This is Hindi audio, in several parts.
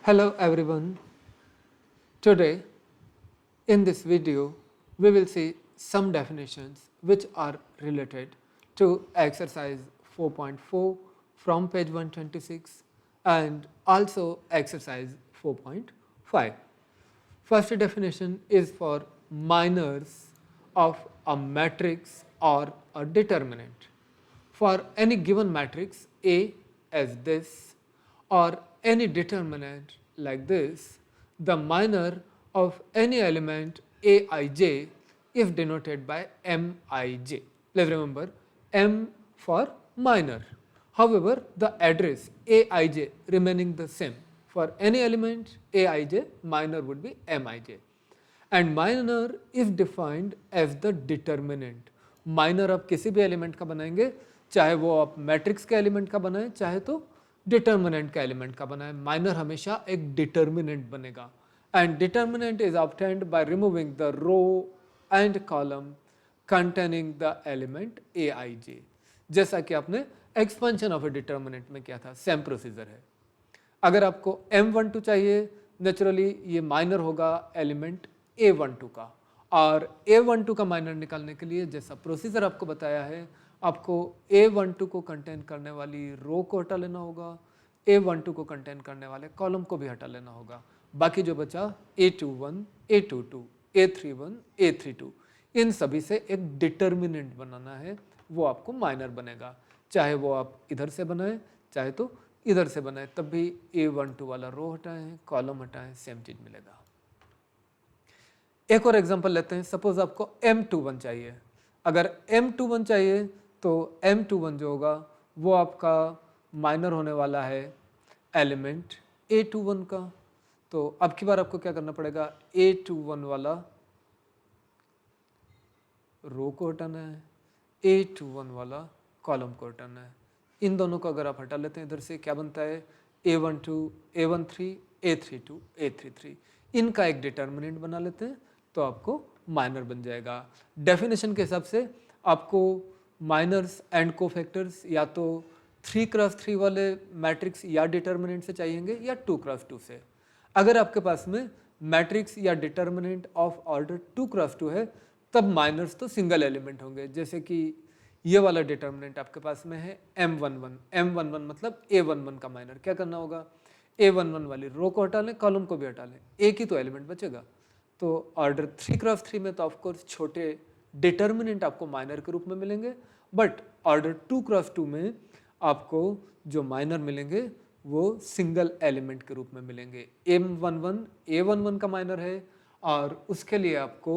Hello everyone. Today in this video we will see some definitions which are related to exercise 4.4 from page 126 and also exercise 4.5. First definition is for minors of a matrix or a determinant. For any given matrix A as this or any determinant like this, the minor of any element Aij is denoted by Mij. Let's remember M for minor. However, the address Aij remaining the same. For any element Aij, minor would be Mij. And minor is defined as the determinant. Minor आप किसी भी एलिमेंट का बनाएंगे, चाहे वो आप मैट्रिक्स के एलिमेंट का बनाएं, चाहे तो डिटर्मिनेंट का एलिमेंट का बनाएं, माइनर हमेशा एक डिटर्मिनेंट बनेगा. And determinant is obtained by removing the row and column containing the element Aij. जैसा कि आपने एक्सपेंशन ऑफ ए डिटर्मिनेंट में किया था, सेम प्रोसीजर है. अगर आपको M12 चाहिए, नेचुरली ये माइनर होगा एलिमेंट A12 का, और A12 का माइनर निकालने के लिए जैसा प्रोसीजर आपको बताया है, आपको A12 को कंटेन करने वाली रो को हटा लेना होगा, A12 को कंटेन करने वाले कॉलम को भी हटा लेना होगा. बाकी जो बचा A21, A22, A31, A32, इन सभी से एक डिटर्मिनेंट बनाना है, वो आपको माइनर बनेगा. चाहे वो आप इधर से बनाएं, चाहे तो इधर से बनाएं, तब भी A12 वाला रो हटाएं, कॉलम हटाएं, सेम चीज मिलेगा. एक और एग्जांपल लेते हैं. सपोज आपको M21 चाहिए. अगर M21 चाहिए तो M21 जो होगा वो आपका माइनर होने वाला है एलिमेंट A21 का. तो अब की बार आपको क्या करना पड़ेगा, A21 वाला रो को हटाना है, A21 वाला कॉलम को हटाना है. इन दोनों को अगर आप हटा लेते हैं, इधर से क्या बनता है, A12, A13, A32, A33. इनका एक डिटर्मिनेंट बना लेते हैं तो आपको माइनर बन जाएगा. डेफिनेशन के हिसाब से आपको माइनर्स एंड कोफैक्टर्स या तो 3x3 वाले मैट्रिक्स या डिटर्मिनेंट से चाहिएंगे या 2x2 से. अगर आपके पास में मैट्रिक्स या डिटर्मिनेंट ऑफ ऑर्डर 2x2 है, तब माइनर्स तो सिंगल एलिमेंट होंगे. जैसे कि ये वाला डिटर्मिनेंट आपके पास में है M11 मतलब A11 का माइनर. क्या करना होगा, A11 वाली रो को हटा लें, कॉलम को भी हटा लें, एक ही तो एलिमेंट बचेगा. तो ऑर्डर 3x3 में तो ऑफकोर्स छोटे डिटर्मिनेंट आपको माइनर के रूप में मिलेंगे, बट ऑर्डर 2x2 में आपको जो माइनर मिलेंगे वो सिंगल एलिमेंट के रूप में मिलेंगे. M11 A11 का माइनर है, और उसके लिए आपको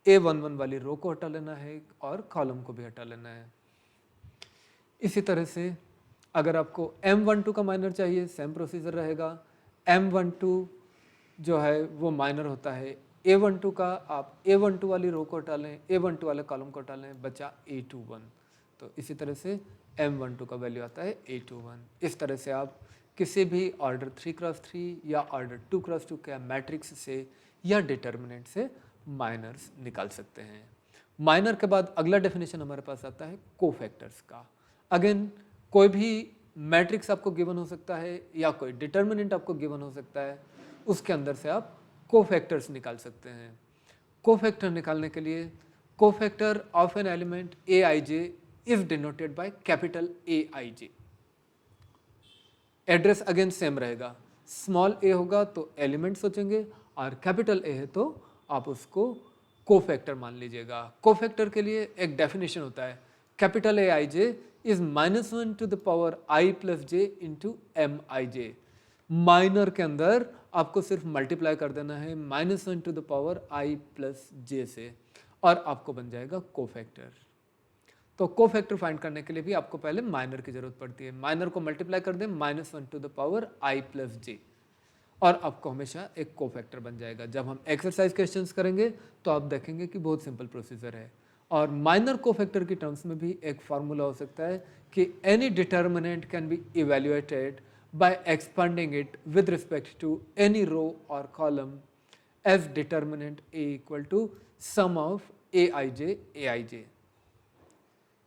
A11 वाली रो को हटा लेना है और कॉलम को भी हटा लेना है. इसी तरह से अगर आपको M12 का माइनर चाहिए, सेम प्रोसीजर रहेगा. M12 जो है वो माइनर होता है A12 का. आप A12 वाली रो को हटा लें, A12 वाले कॉलम को हटा लें, बचा A21. तो इसी तरह से M12 का वैल्यू आता है A21. इस तरह से आप किसी भी ऑर्डर 3x3 या ऑर्डर 2x2 के मैट्रिक्स से या डिटर्मिनेंट से माइनर्स निकाल सकते हैं. माइनर के बाद अगला डेफिनेशन हमारे पास आता है कोफैक्टर्स का. अगेन कोई भी मैट्रिक्स आपको गिवन हो सकता है या कोई डिटर्मिनेंट आपको गिवन हो सकता है, उसके अंदर से आप कोफैक्टर्स निकाल सकते हैं. कोफैक्टर निकालने के लिए cofactor of an element Aij is denoted by capital Aij. Address again same रहेगा. स्मॉल a होगा तो एलिमेंट सोचेंगे, और कैपिटल A है तो आप उसको कोफैक्टर मान लीजिएगा. कोफैक्टर के लिए एक डेफिनेशन होता है, capital Aij is -1 to the power I plus j into Mij. Minor के अंदर आपको सिर्फ मल्टीप्लाई कर देना है -1 to the power I plus j से, और आपको बन जाएगा कोफैक्टर. तो कोफैक्टर फाइंड करने के लिए भी आपको पहले माइनर की जरूरत पड़ती है. माइनर को मल्टीप्लाई कर दें -1 to the power I plus j, और आपको हमेशा एक कोफैक्टर बन जाएगा. जब हम एक्सरसाइज क्वेश्चंस करेंगे तो आप देखेंगे कि बहुत सिंपल प्रोसीजर है. और माइनर कोफैक्टर की टर्म्स में भी एक फार्मूला हो सकता है कि any determinant can be evaluated by expanding it with respect to any row or column as determinant A equal to sum of Aij.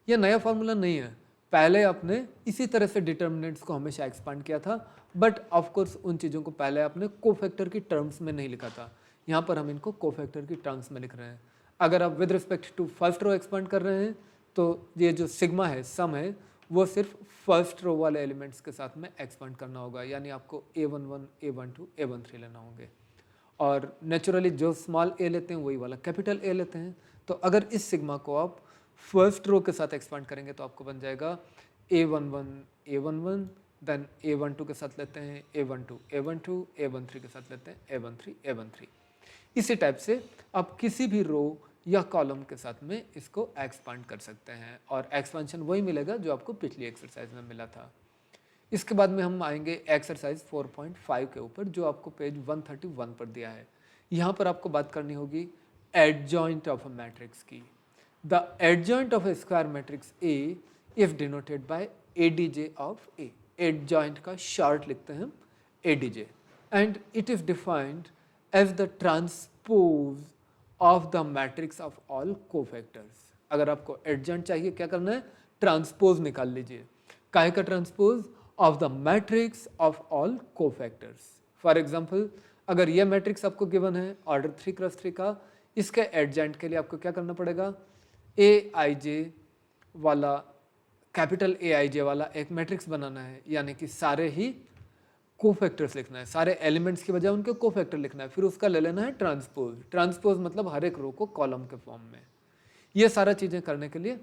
ये नया फार्मूला नहीं है, पहले आपने इसी तरह से डिटर्मिनेंट्स को हमेशा एक्सपांड किया था, बट ऑफ कोर्स उन चीज़ों को पहले आपने कोफैक्टर की टर्म्स में नहीं लिखा था। यहाँ पर हम इनको कोफैक्टर की टर्म्स में लिख रहे हैं। अगर आप with respect to first row expand कर रहे हैं तो ये जो सिग्मा है, सम है, वो सिर्फ फर्स्ट रो वाले एलिमेंट्स के साथ में एक्सपांड करना होगा, यानी आपको a11, a12, a13 लेना होंगे। और नेचुरली जो स्मॉल ए लेते हैं वही वाला कैपिटल ए लेते हैं। तो अगर इस सिग्मा को आप फर्स्ट रो के साथ एक्सपांड करेंगे तो आपको बन जाएगा a11, a11, देन a12 के साथ लेते हैं a12, a12, a13 के साथ लेते हैं a13, a13। इसी टाइप से आप किसी भी रो या कॉलम के साथ में इसको एक्सपांड कर सकते हैं, और एक्सपेंशन वही मिलेगा जो आपको पिछली एक्सरसाइज में मिला था। इसके बाद में हम आएंगे एक्सरसाइज 4.5 के ऊपर, जो आपको पेज 131 पर दिया है। यहाँ पर आपको बात करनी होगी एडजॉइंट ऑफ अ मैट्रिक्स की। The adjoint of a square matrix A if denoted by ADJ of A. Adjoint का शॉर्ट लिखते हैं हम ADJ, and it is defined as the transpose of the matrix of all cofactors. अगर आपको एडजॉइंट चाहिए, क्या करना है, ट्रांसपोज निकाल लीजिए। काहे का transpose? Of the matrix of all cofactors. For example, अगर ये मैट्रिक्स आपको गिवन है ऑर्डर 3x3 का, इसके एडजॉइंट के लिए आपको क्या करना पड़ेगा, ए आई जे वाला, कैपिटल ए आई जे वाला एक मैट्रिक्स बनाना है, यानी कि सारे ही कोफैक्टर्स लिखना है, सारे एलिमेंट्स की बजाय उनके कोफैक्टर लिखना है, फिर उसका ले लेना है ट्रांसपोज। ट्रांसपोज मतलब हर एक रो को कॉलम के फॉर्म में। ये सारा चीज़ें करने के लिए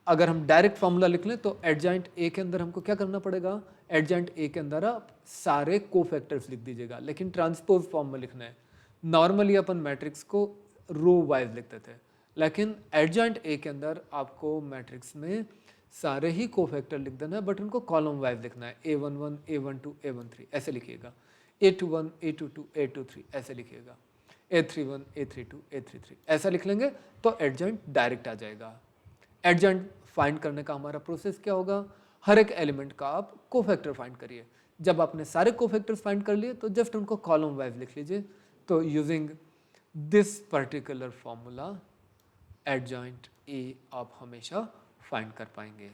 अगर हम डायरेक्ट फॉर्मूला लिख लें तो एडजॉइंट ए के अंदर हमको क्या करना पड़ेगा, एडजॉइंट ए के अंदर आप सारे कोफैक्टर्स लिख दीजिएगा, लेकिन ट्रांसपोज फॉर्म में लिखना है। नॉर्मली अपन मैट्रिक्स को रो वाइज लिखते थे, लेकिन एडजॉइंट ए के अंदर आपको मैट्रिक्स में सारे ही कोफैक्टर लिख देना है, बट उनको कॉलम वाइज लिखना है। a11, a12, a13 ऐसे लिखिएगा, a21, a22, a23 ऐसे लिखिएगा, a31, a32, a33 ऐसा लिख लेंगे तो एडजॉइंट डायरेक्ट आ जाएगा। एडजॉइंट फाइंड करने का हमारा प्रोसेस क्या होगा, हर एक एलिमेंट का आप कोफैक्टर फाइंड करिए। जब आपने सारे कोफैक्टर्स फाइंड कर लिए तो जस्ट उनको कॉलम वाइज लिख लीजिए। तो using this particular formula adjoint A आप हमेशा फाइंड कर पाएंगे।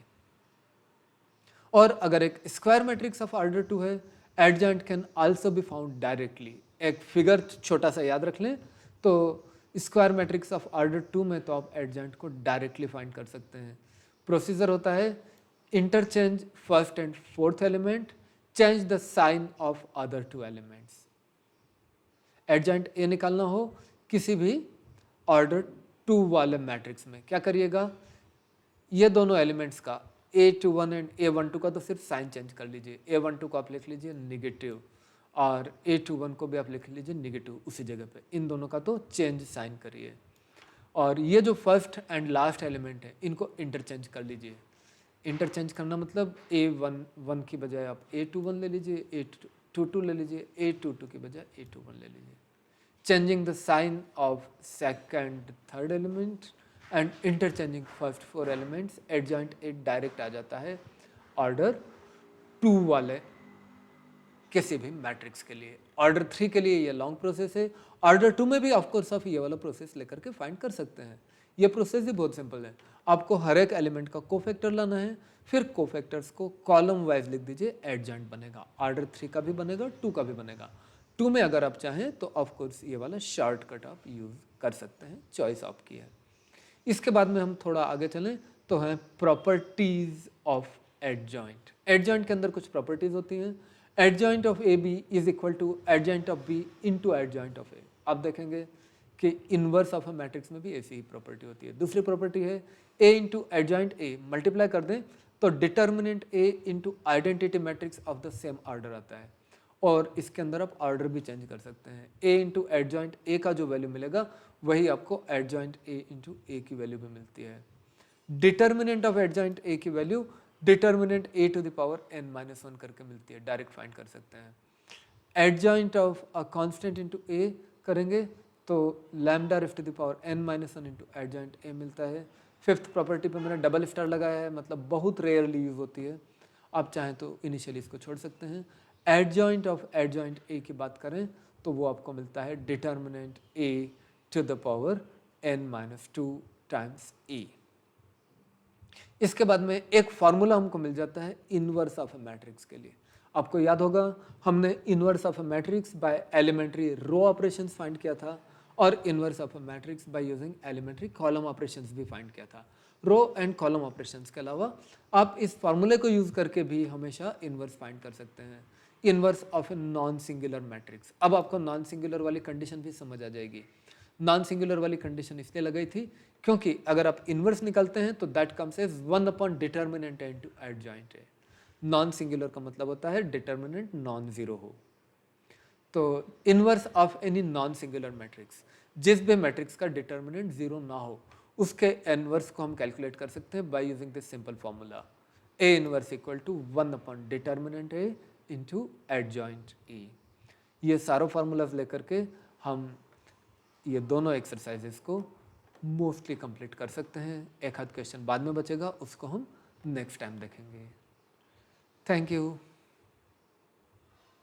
और अगर एक स्क्वायर मैट्रिक्स ऑफ ऑर्डर 2 है, adjoint can also be found directly. एक फिगर छोटा सा याद रख लें, तो स्क्वायर मैट्रिक्स ऑफ ऑर्डर 2 में तो आप एडजॉइंट को डायरेक्टली फाइंड कर सकते हैं। प्रोसीजर होता है interchange first and fourth element, change the sign of other 2 elements. Adjoint A निकालना हो किसी भी ऑर्डर 2 वाले मैट्रिक्स में, क्या करिएगा, ये दोनों एलिमेंट्स का a21 एंड a12 का तो सिर्फ साइन चेंज कर लीजिए। a12 को आप लिख लीजिए निगेटिव, और a21 को भी आप लिख लीजिए निगेटिव उसी जगह पे। इन दोनों का तो चेंज साइन करिए, और ये जो फर्स्ट एंड लास्ट एलिमेंट है इनको इंटरचेंज कर लीजिए। इंटरचेंज करना मतलब a11 की बजाय आप a21 ले लीजिए, a22 ले लीजिए, a22 की बजाय a21 ले लीजिए। Changing the sign of second third element and interchanging first 4 elements, adjoint a direct आ जाता है ऑर्डर 2 वाले किसी भी मैट्रिक्स के लिए। ऑर्डर 3 के लिए ये लॉन्ग प्रोसेस है, ऑर्डर 2 में भी ऑफकोर्स आप ये वाला प्रोसेस लेकर के फाइंड कर सकते हैं। ये प्रोसेस भी बहुत सिंपल है, आपको हर एक एलिमेंट का कोफैक्टर लाना है, फिर कोफैक्टर्स को कॉलम वाइज लिख दीजिए, एडजॉइंट बनेगा। ऑर्डर 3 का भी बनेगा, 2 का भी बनेगा। 2 में अगर आप चाहें तो ऑफकोर्स ये वाला शॉर्टकट आप यूज़ कर सकते हैं, चॉइस आपकी है। इसके बाद में हम थोड़ा आगे चलें तो हैं प्रॉपर्टीज ऑफ एडजॉइंट। एडजॉइंट के अंदर कुछ प्रॉपर्टीज होती हैं। Adjoint of A B is equal to adjoint of B into adjoint of A. आप देखेंगे कि इनवर्स ऑफ अ मैट्रिक्स में भी ऐसी ही प्रॉपर्टी होती है। दूसरी प्रॉपर्टी है ए इंटू एडजॉइंट ए, मल्टीप्लाई कर दें तो determinant A into identity matrix of the same order आता है, और इसके अंदर आप ऑर्डर भी चेंज कर सकते हैं। ए इंटू एडजॉइंट ए का जो वैल्यू मिलेगा वही आपको एडजॉइंट ए इंटू ए की वैल्यू भी मिलती है। डिटर्मिनेंट ऑफ एडजॉइंट ए की value determinant A to the power n-1 करके मिलती है, डायरेक्ट फाइंड कर सकते हैं। Adjoint of a constant into A करेंगे तो lambda raise to the power n-1 into adjoint A मिलता है। फिफ्थ प्रॉपर्टी पे मैंने डबल स्टार लगाया है, मतलब बहुत रेयरली यूज होती है, आप चाहें तो इनिशियली इसको छोड़ सकते हैं। एडजॉइंट ऑफ एडजॉइंट ए की बात करें तो वो आपको मिलता है determinant A to the power n-2 times A. इसके बाद में एक फार्मूला हमको मिल जाता है इनवर्स ऑफ ए मैट्रिक्स के लिए। आपको याद होगा हमने inverse of a matrix by elementary row operations find किया था और inverse of a matrix by using elementary column operations भी फाइंड किया था। रो एंड कॉलम ऑपरेशंस के अलावा आप इस फार्मूले को यूज करके भी हमेशा इनवर्स फाइंड कर सकते हैं। Inverse of a non singular matrix, अब आपको नॉन सिंगुलर वाली कंडीशन भी समझ आ जाएगी। नॉन सिंगुलर वाली कंडीशन इसलिए लगाई थी क्योंकि अगर आप इनवर्स निकालते हैं तो that comes as 1 upon determinant into adjoint है। नॉन सिंगुलर का मतलब होता है डिटर्मिनेंट नॉन जीरो हो। तो inverse of any non singular matrix, जिस भी मैट्रिक्स का डिटर्मिनेंट जीरो ना हो उसके इनवर्स को हम कैलकुलेट कर सकते हैं by using this simple formula A inverse equal to 1 upon determinant A into adjoint A. ये सारे फार्मूलाज लेकर के हम ये दोनों एक्सरसाइजेस को मोस्टली कंप्लीट कर सकते हैं। एक आध क्वेश्चन बाद में बचेगा, उसको हम नेक्स्ट टाइम देखेंगे। Thank you.